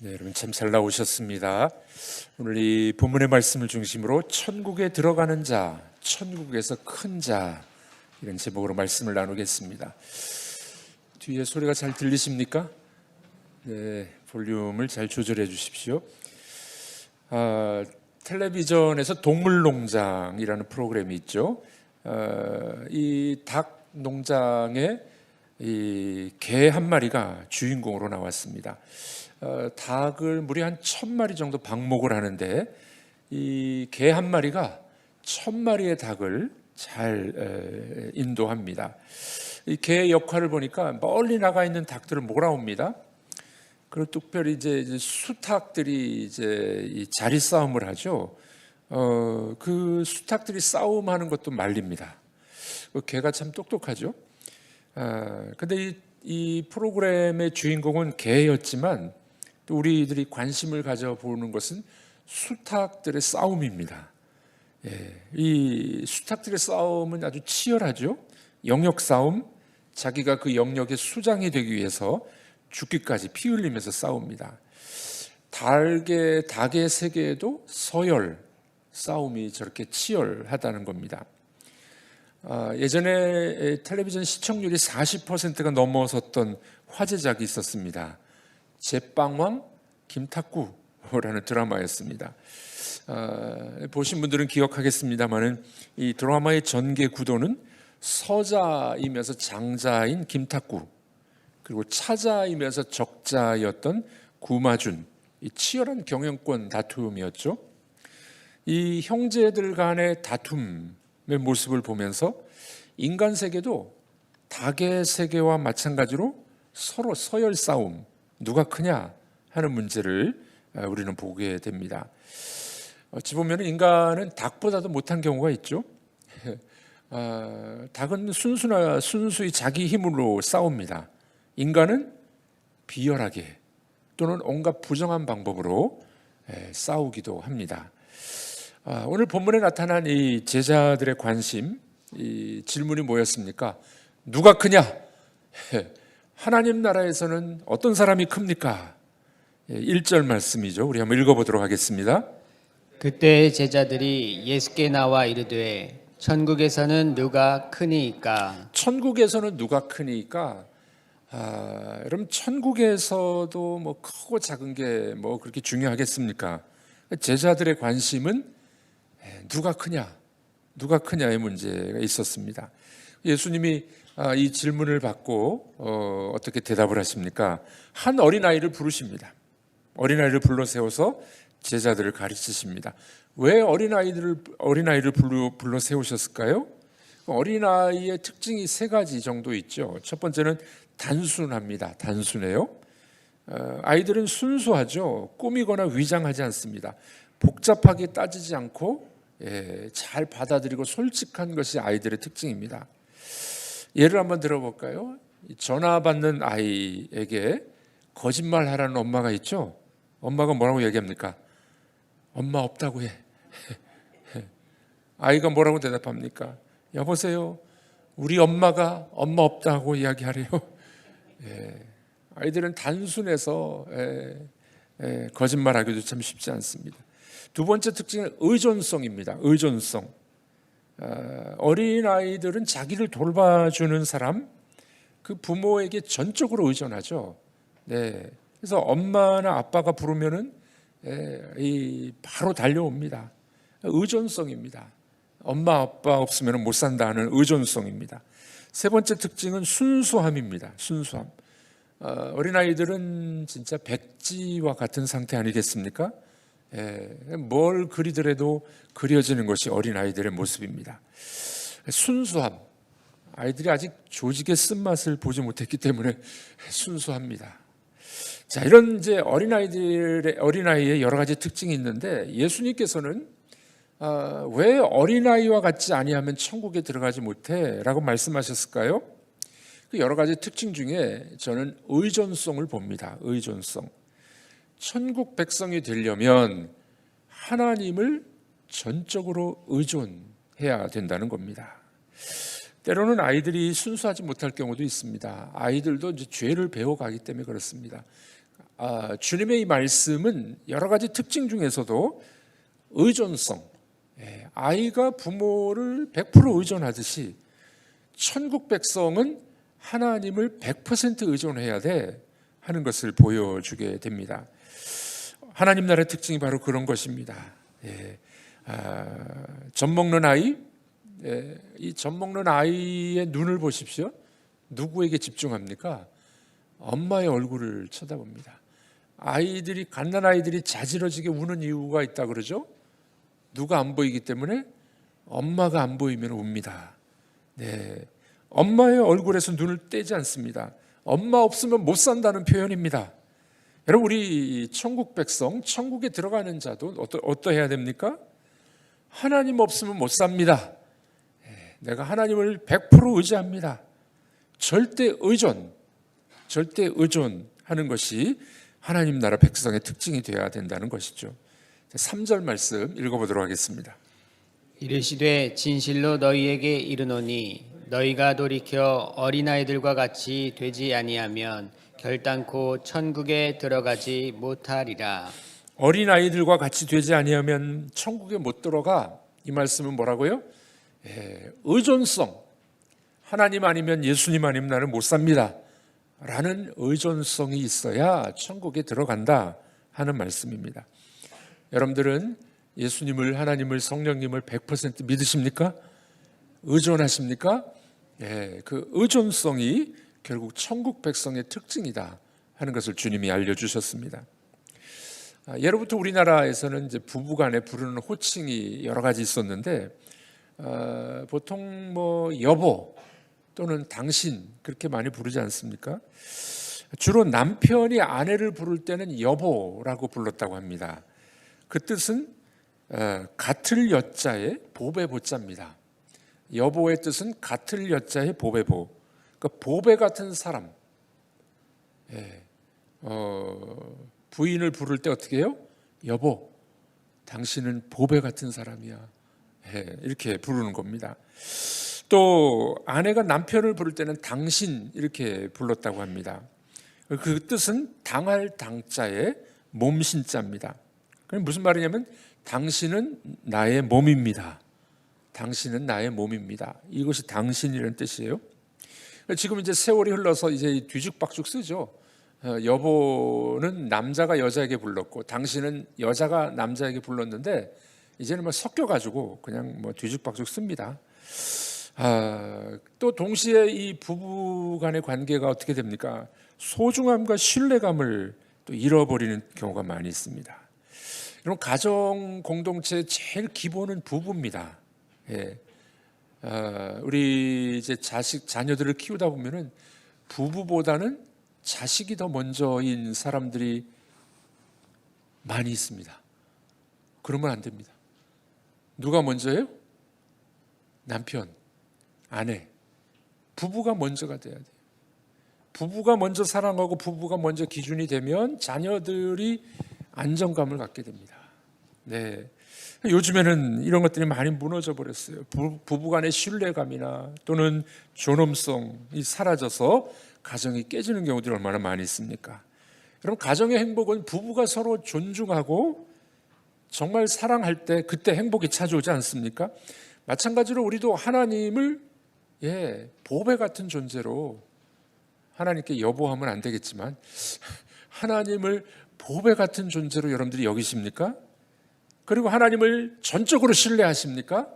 네, 여러분 참 잘 나오셨습니다. 오늘 이 본문의 말씀을 중심으로 천국에 들어가는 자, 천국에서 큰 자, 이런 제목으로 말씀을 나누겠습니다. 뒤에 소리가 잘 들리십니까? 네, 볼륨을 잘 조절해 주십시오. 텔레비전에서 동물농장이라는 프로그램이 있죠. 이 닭 농장에 이 개 한 마리가 주인공으로 나왔습니다. 닭을 무려 한 1000마리 정도 방목을 하는데 이 개 한 마리가 1000마리의 닭을 잘 인도합니다. 이 개의 역할을 보니까 멀리 나가 있는 닭들을 몰아옵니다. 그리고 특별히 이제 수탉들이 이제 이 자리 싸움을 하죠. 그 수탉들이 싸움하는 것도 말립니다. 그 개가 참 똑똑하죠. 근데 이 프로그램의 주인공은 개였지만 또 우리들이 관심을 가져보는 것은 수탉들의 싸움입니다. 이 수탉들의 싸움은 아주 치열하죠. 영역 싸움, 자기가 그 영역의 수장이 되기 위해서 죽기까지 피 흘리면서 싸웁니다. 닭의 세계에도 서열 싸움이 저렇게 치열하다는 겁니다. 예전에 텔레비전 시청률이 40%가 넘어섰던 화제작이 있었습니다. 제빵왕 김탁구라는 드라마였습니다. 보신 분들은 기억하겠습니다만은 이 드라마의 전개 구도는 서자이면서 장자인 김탁구, 그리고 차자이면서 적자였던 구마준, 이 치열한 경영권 다툼이었죠. 이 형제들 간의 다툼의 모습을 보면서 인간 세계도 닭의 세계와 마찬가지로 서로 서열 싸움, 누가 크냐 하는 문제를 우리는 보게 됩니다. 어찌 보면 인간은 닭보다도 못한 경우가 있죠. 닭은 순수히 자기 힘으로 싸웁니다. 인간은 비열하게 또는 온갖 부정한 방법으로 싸우기도 합니다. 오늘 본문에 나타난 이 제자들의 관심, 이 질문이 뭐였습니까? 누가 크냐? 하나님 나라에서는 어떤 사람이 큽니까? 1절 말씀이죠. 우리 한번 읽어보도록 하겠습니다. 그때 제자들이 예수께 나와 이르되 천국에서는 누가 크니이까? 천국에서는 누가 크니까? 여러분 천국에서도 뭐 크고 작은 게 뭐 그렇게 중요하겠습니까? 제자들의 관심은 누가 크냐, 누가 크냐의 문제가 있었습니다. 예수님이 이 질문을 받고 어떻게 대답을 하십니까? 한 어린아이를 부르십니다. 어린아이를 불러 세워서 제자들을 가르치십니다. 왜 어린아이를 불러 세우셨을까요? 어린아이의 특징이 세 가지 정도 있죠. 첫 번째는 단순합니다. 단순해요. 아이들은 순수하죠. 꾸미거나 위장하지 않습니다. 복잡하게 따지지 않고 잘 받아들이고 솔직한 것이 아이들의 특징입니다. 예를 한번 들어볼까요? 전화 받는 아이에게 거짓말하라는 엄마가 있죠. 엄마가 뭐라고 얘기합니까? 엄마 없다고 해. 아이가 뭐라고 대답합니까? 여보세요, 우리 엄마가 엄마 없다고 이야기하래요. 아이들은 단순해서 거짓말하기도 참 쉽지 않습니다. 두 번째 특징은 의존성입니다. 의존성. 어린아이들은 자기를 돌봐주는 사람, 그 부모에게 전적으로 의존하죠. 그래서 엄마나 아빠가 부르면은 바로 달려옵니다. 의존성입니다. 엄마 아빠 없으면 못 산다는 의존성입니다. 세 번째 특징은 순수함입니다. 순수함. 어린아이들은 진짜 백지와 같은 상태 아니겠습니까? 뭘 그리더라도 그려지는 것이 어린아이들의 모습입니다. 순수함. 아이들이 아직 조직의 쓴맛을 보지 못했기 때문에 순수합니다. 자, 이런 이제 어린아이의 여러 가지 특징이 있는데 예수님께서는 왜 어린아이와 같지 아니하면 천국에 들어가지 못해? 라고 말씀하셨을까요? 그 여러 가지 특징 중에 저는 의존성을 봅니다. 의존성. 천국 백성이 되려면 하나님을 전적으로 의존해야 된다는 겁니다. 때로는 아이들이 순수하지 못할 경우도 있습니다. 아이들도 이제 죄를 배워가기 때문에 그렇습니다. 주님의 이 말씀은 여러 가지 특징 중에서도 의존성, 아이가 부모를 100% 의존하듯이 천국 백성은 하나님을 100% 의존해야 돼 하는 것을 보여주게 됩니다. 하나님 나라의 특징이 바로 그런 것입니다. 젖 먹는 아이, 이 젖 먹는 아이의 눈을 보십시오. 누구에게 집중합니까? 엄마의 얼굴을 쳐다봅니다. 아이들이, 갓난 아이들이 자지러지게 우는 이유가 있다 그러죠? 누가 안 보이기 때문에? 엄마가 안 보이면 웁니다. 엄마의 얼굴에서 눈을 떼지 않습니다. 엄마 없으면 못 산다는 표현입니다. 여러분, 우리 천국 백성, 천국에 들어가는 자도 어떠해야 됩니까? 하나님 없으면 못 삽니다. 내가 하나님을 100% 의지합니다. 절대 의존하는 것이 하나님 나라 백성의 특징이 되어야 된다는 것이죠. 3절 말씀 읽어보도록 하겠습니다. 이르시되 진실로 너희에게 이르노니 너희가 돌이켜 어린아이들과 같이 되지 아니하면 결단코 천국에 들어가지 못하리라. 어린아이들과 같이 되지 아니하면 천국에 못 들어가. 이 말씀은 뭐라고요? 의존성, 하나님 아니면 예수님 아니면 나는 못 삽니다 라는 의존성이 있어야 천국에 들어간다 하는 말씀입니다. 여러분들은 예수님을, 하나님을, 성령님을 100% 믿으십니까? 의존하십니까? 그 의존성이 결국 천국 백성의 특징이다 하는 것을 주님이 알려주셨습니다. 예로부터 우리나라에서는 이제 부부간에 부르는 호칭이 여러 가지 있었는데, 보통 뭐 여보 또는 당신 그렇게 많이 부르지 않습니까? 주로 남편이 아내를 부를 때는 여보라고 불렀다고 합니다. 그 뜻은 같을 여자의 보배 보자입니다. 여보의 뜻은 같을 여자의 보배 보. 그러니까 보배 같은 사람. 부인을 부를 때 어떻게 해요? 여보, 당신은 보배 같은 사람이야. 이렇게 부르는 겁니다. 또 아내가 남편을 부를 때는 당신 이렇게 불렀다고 합니다. 그 뜻은 당할 당자의 몸신자입니다. 그럼 무슨 말이냐면 당신은 나의 몸입니다. 당신은 나의 몸입니다. 이것이 당신이라는 뜻이에요. 지금 이제 세월이 흘러서 이제 뒤죽박죽 쓰죠. 여보는 남자가 여자에게 불렀고 당신은 여자가 남자에게 불렀는데 이제는 뭐 섞여가지고 그냥 뭐 뒤죽박죽 씁니다. 또 동시에 이 부부간의 관계가 어떻게 됩니까? 소중함과 신뢰감을 또 잃어버리는 경우가 많이 있습니다. 여러분, 가정 공동체의 제일 기본은 부부입니다. 우리 이제 자녀들을 키우다 보면은 부부보다는 자식이 더 먼저인 사람들이 많이 있습니다. 그러면 안 됩니다. 누가 먼저예요? 남편, 아내, 부부가 먼저가 돼야 돼요. 부부가 먼저 사랑하고 부부가 먼저 기준이 되면 자녀들이 안정감을 갖게 됩니다. 요즘에는 이런 것들이 많이 무너져 버렸어요. 부부간의 신뢰감이나 또는 존엄성이 사라져서 가정이 깨지는 경우들이 얼마나 많이 있습니까? 여러분, 가정의 행복은 부부가 서로 존중하고 정말 사랑할 때 그때 행복이 찾아오지 않습니까? 마찬가지로 우리도 하나님을 보배 같은 존재로, 하나님께 여보하면 안 되겠지만 하나님을 보배 같은 존재로 여러분들이 여기십니까? 그리고 하나님을 전적으로 신뢰하십니까?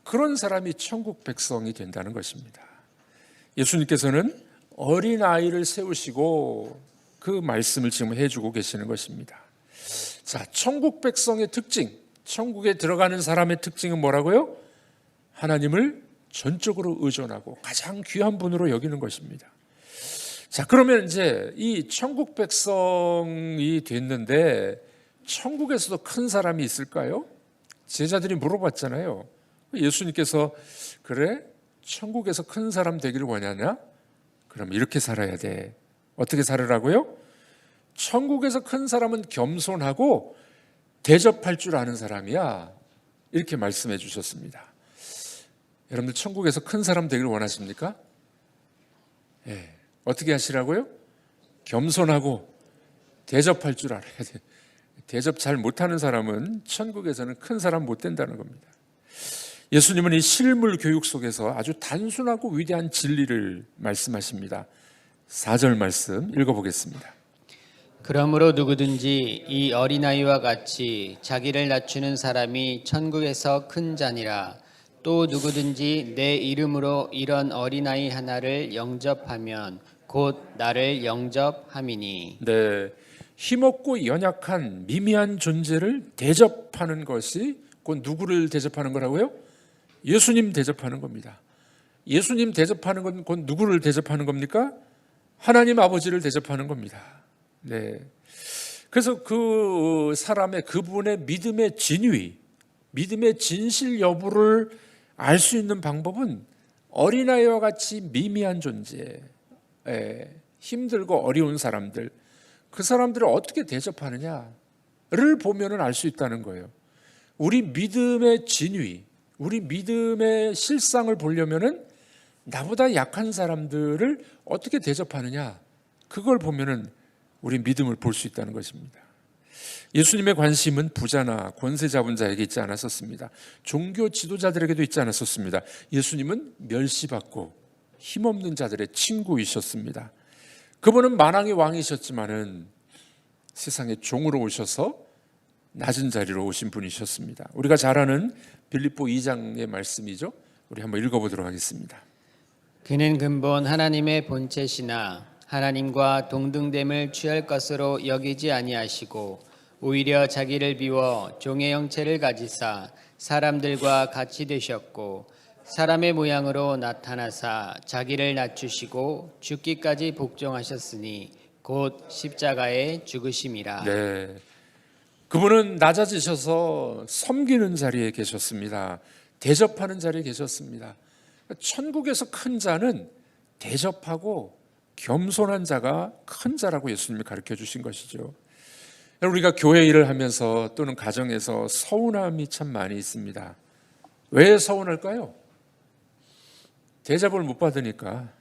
그런 사람이 천국 백성이 된다는 것입니다. 예수님께서는 어린아이를 세우시고 그 말씀을 지금 해주고 계시는 것입니다. 자, 천국 백성의 특징, 천국에 들어가는 사람의 특징은 뭐라고요? 하나님을 전적으로 의존하고 가장 귀한 분으로 여기는 것입니다. 자, 그러면 이제 이 천국 백성이 됐는데 천국에서도 큰 사람이 있을까요? 제자들이 물어봤잖아요. 예수님께서 그래? 천국에서 큰 사람 되기를 원하냐? 그럼 이렇게 살아야 돼. 어떻게 살으라고요? 천국에서 큰 사람은 겸손하고 대접할 줄 아는 사람이야. 이렇게 말씀해 주셨습니다. 여러분들 천국에서 큰 사람 되기를 원하십니까? 어떻게 하시라고요? 겸손하고 대접할 줄 알아야 돼. 대접 잘 못하는 사람은 천국에서는 큰 사람 못 된다는 겁니다. 예수님은 이 실물 교육 속에서 아주 단순하고 위대한 진리를 말씀하십니다. 4절 말씀 읽어보겠습니다. 그러므로 누구든지 이 어린아이와 같이 자기를 낮추는 사람이 천국에서 큰 자니라. 또 누구든지 내 이름으로 이런 어린아이 하나를 영접하면 곧 나를 영접함이니. 네, 힘없고 연약한 미미한 존재를 대접하는 것이 곧 누구를 대접하는 거라고요? 예수님 대접하는 겁니다. 예수님 대접하는 건 곧 누구를 대접하는 겁니까? 하나님 아버지를 대접하는 겁니다. 네. 그래서 그 사람의 그분의 믿음의 진위, 믿음의 진실 여부를 알 수 있는 방법은 어린아이와 같이 미미한 존재, 힘들고 어려운 사람들, 그 사람들을 어떻게 대접하느냐를 보면은 알 수 있다는 거예요. 우리 믿음의 진위, 우리 믿음의 실상을 보려면은 나보다 약한 사람들을 어떻게 대접하느냐, 그걸 보면은 우리 믿음을 볼 수 있다는 것입니다. 예수님의 관심은 부자나 권세 잡은 자에게 있지 않았었습니다. 종교 지도자들에게도 있지 않았었습니다. 예수님은 멸시받고 힘없는 자들의 친구이셨습니다. 그분은 만왕의 왕이셨지만은 세상에 종으로 오셔서 낮은 자리로 오신 분이셨습니다. 우리가 잘 아는 빌립보 2장의 말씀이죠. 우리 한번 읽어보도록 하겠습니다. 그는 근본 하나님의 본체시나 하나님과 동등됨을 취할 것으로 여기지 아니하시고 오히려 자기를 비워 종의 형체를 가지사 사람들과 같이 되셨고 사람의 모양으로 나타나사 자기를 낮추시고 죽기까지 복종하셨으니 곧 십자가에 죽으심이라. 네, 그분은 낮아지셔서 섬기는 자리에 계셨습니다. 대접하는 자리에 계셨습니다. 천국에서 큰 자는 대접하고 겸손한 자가 큰 자라고 예수님이 가르쳐 주신 것이죠. 우리가 교회 일을 하면서 또는 가정에서 서운함이 참 많이 있습니다. 왜 서운할까요? 대접을 못 받으니까.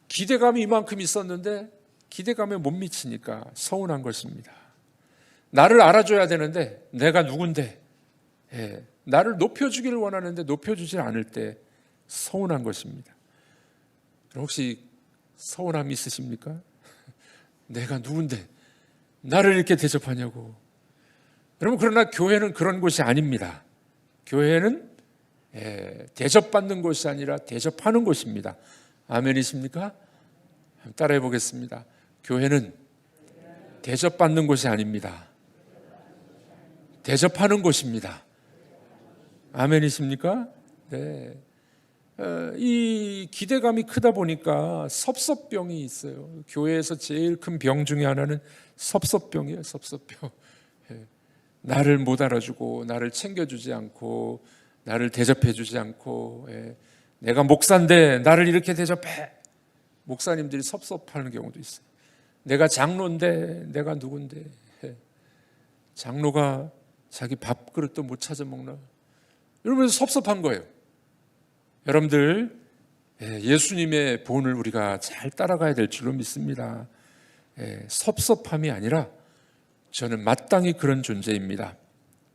기대감이 이만큼 있었는데 기대감에 못 미치니까 서운한 것입니다. 나를 알아줘야 되는데 내가 누군데, 나를 높여주기를 원하는데 높여주지 않을 때 서운한 것입니다. 혹시 서운함이 있으십니까? 내가 누군데 나를 이렇게 대접하냐고. 여러분, 그러나 교회는 그런 곳이 아닙니다. 교회는 대접받는 곳이 아니라 대접하는 곳입니다. 아멘이십니까? 따라해 보겠습니다. 교회는 대접받는 곳이 아닙니다. 대접하는 곳입니다. 아멘이십니까? 네. 이 기대감이 크다 보니까 섭섭병이 있어요. 교회에서 제일 큰 병 중에 하나는 섭섭병이에요. 섭섭병. 나를 못 알아주고 나를 챙겨주지 않고 나를 대접해주지 않고, 내가 목사인데 나를 이렇게 대접해. 목사님들이 섭섭하는 경우도 있어요. 내가 장로인데 내가 누군데, 장로가 자기 밥그릇도 못 찾아 먹나, 이러면서 섭섭한 거예요. 여러분들, 예수님의 본을 우리가 잘 따라가야 될 줄로 믿습니다. 섭섭함이 아니라 저는 마땅히 그런 존재입니다.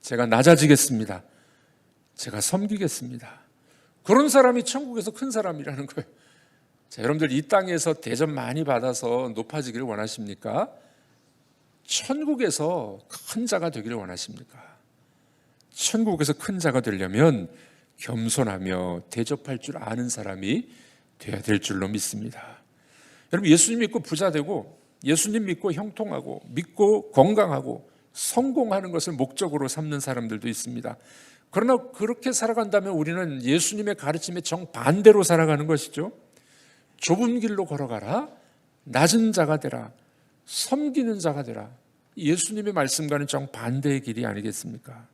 제가 낮아지겠습니다. 제가 섬기겠습니다. 그런 사람이 천국에서 큰 사람이라는 거예요. 자, 여러분들 이 땅에서 대접 많이 받아서 높아지기를 원하십니까? 천국에서 큰 자가 되기를 원하십니까? 천국에서 큰 자가 되려면 겸손하며 대접할 줄 아는 사람이 되어야 될 줄로 믿습니다. 여러분, 예수님 믿고 부자 되고, 예수님 믿고 형통하고, 믿고 건강하고 성공하는 것을 목적으로 삼는 사람들도 있습니다. 그러나 그렇게 살아간다면 우리는 예수님의 가르침에 정반대로 살아가는 것이죠. 좁은 길로 걸어가라, 낮은 자가 되라, 섬기는 자가 되라. 예수님의 말씀과는 정반대의 길이 아니겠습니까?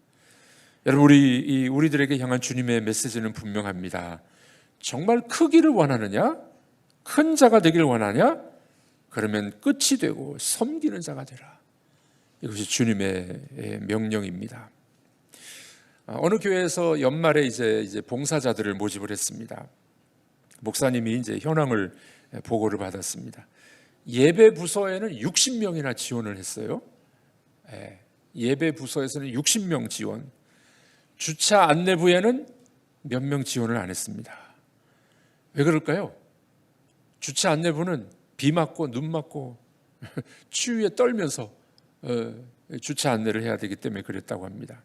여러분, 우리들에게 향한 주님의 메시지는 분명합니다. 정말 크기를 원하느냐? 큰 자가 되기를 원하냐? 그러면 끝이 되고 섬기는 자가 되라. 이것이 주님의 명령입니다. 어느 교회에서 연말에 이제 봉사자들을 모집을 했습니다. 목사님이 이제 현황을 보고를 받았습니다. 예배 부서에는 60명이나 지원을 했어요. 예배 부서에서는 60명 지원. 주차 안내부에는 몇 명 지원을 안 했습니다. 왜 그럴까요? 주차 안내부는 비 맞고 눈 맞고 추위에 떨면서 주차 안내를 해야 되기 때문에 그랬다고 합니다.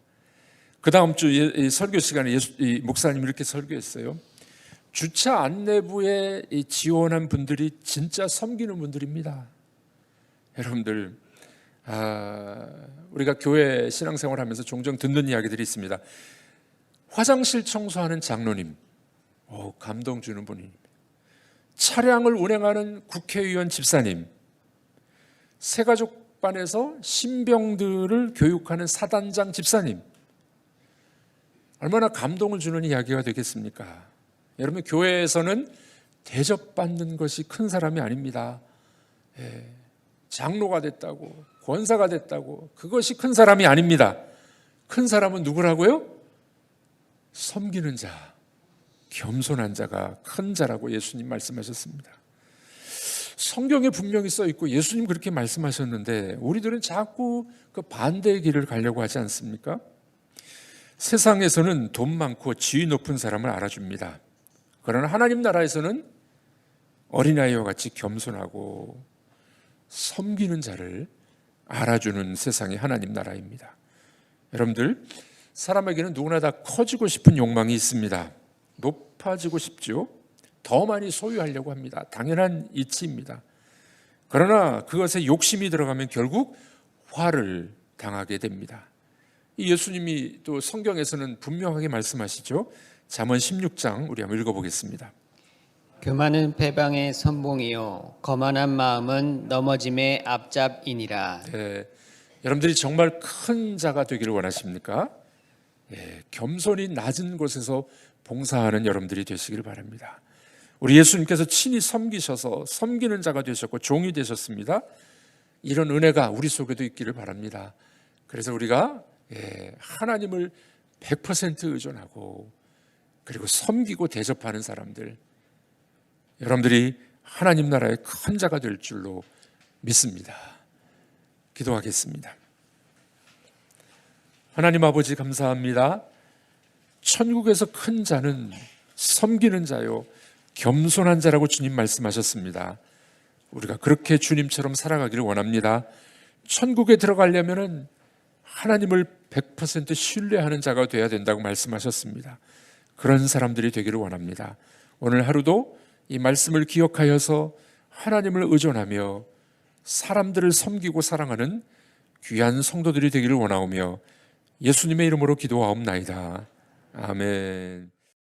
그 다음 주 설교 시간에 목사님이 이렇게 설교했어요. 주차 안내부에 지원한 분들이 진짜 섬기는 분들입니다. 여러분들, 우리가 교회 신앙생활하면서 종종 듣는 이야기들이 있습니다. 화장실 청소하는 장로님, 감동 주는 분입니다. 차량을 운행하는 국회의원 집사님, 새가족반에서 신병들을 교육하는 사단장 집사님, 얼마나 감동을 주는 이야기가 되겠습니까? 여러분, 교회에서는 대접받는 것이 큰 사람이 아닙니다. 장로가 됐다고, 권사가 됐다고, 그것이 큰 사람이 아닙니다. 큰 사람은 누구라고요? 섬기는 자, 겸손한 자가 큰 자라고 예수님 말씀하셨습니다. 성경에 분명히 써 있고 예수님 그렇게 말씀하셨는데 우리들은 자꾸 그 반대의 길을 가려고 하지 않습니까? 세상에서는 돈 많고 지위 높은 사람을 알아줍니다. 그러나 하나님 나라에서는 어린아이와 같이 겸손하고 섬기는 자를 알아주는 세상이 하나님 나라입니다. 여러분들, 사람에게는 누구나 다 커지고 싶은 욕망이 있습니다. 높아지고 싶죠. 더 많이 소유하려고 합니다. 당연한 이치입니다. 그러나 그것에 욕심이 들어가면 결국 화를 당하게 됩니다. 이 예수님이 또 성경에서는 분명하게 말씀하시죠. 잠언 16장 우리 한번 읽어보겠습니다. 교만은 패방의 선봉이요 거만한 마음은 넘어짐의 앞잡이니라. 여러분들이 정말 큰 자가 되기를 원하십니까? 겸손히 낮은 곳에서 봉사하는 여러분들이 되시기를 바랍니다. 우리 예수님께서 친히 섬기셔서 섬기는 자가 되셨고 종이 되셨습니다. 이런 은혜가 우리 속에도 있기를 바랍니다. 그래서 우리가 하나님을 100% 의존하고 그리고 섬기고 대접하는 사람들, 여러분들이 하나님 나라의 큰 자가 될 줄로 믿습니다. 기도하겠습니다. 하나님 아버지 감사합니다. 천국에서 큰 자는 섬기는 자요 겸손한 자라고 주님 말씀하셨습니다. 우리가 그렇게 주님처럼 살아가기를 원합니다. 천국에 들어가려면 하나님을 100% 신뢰하는 자가 되어야 된다고 말씀하셨습니다. 그런 사람들이 되기를 원합니다. 오늘 하루도 이 말씀을 기억하여서 하나님을 의존하며 사람들을 섬기고 사랑하는 귀한 성도들이 되기를 원하오며 예수님의 이름으로 기도하옵나이다. 아멘.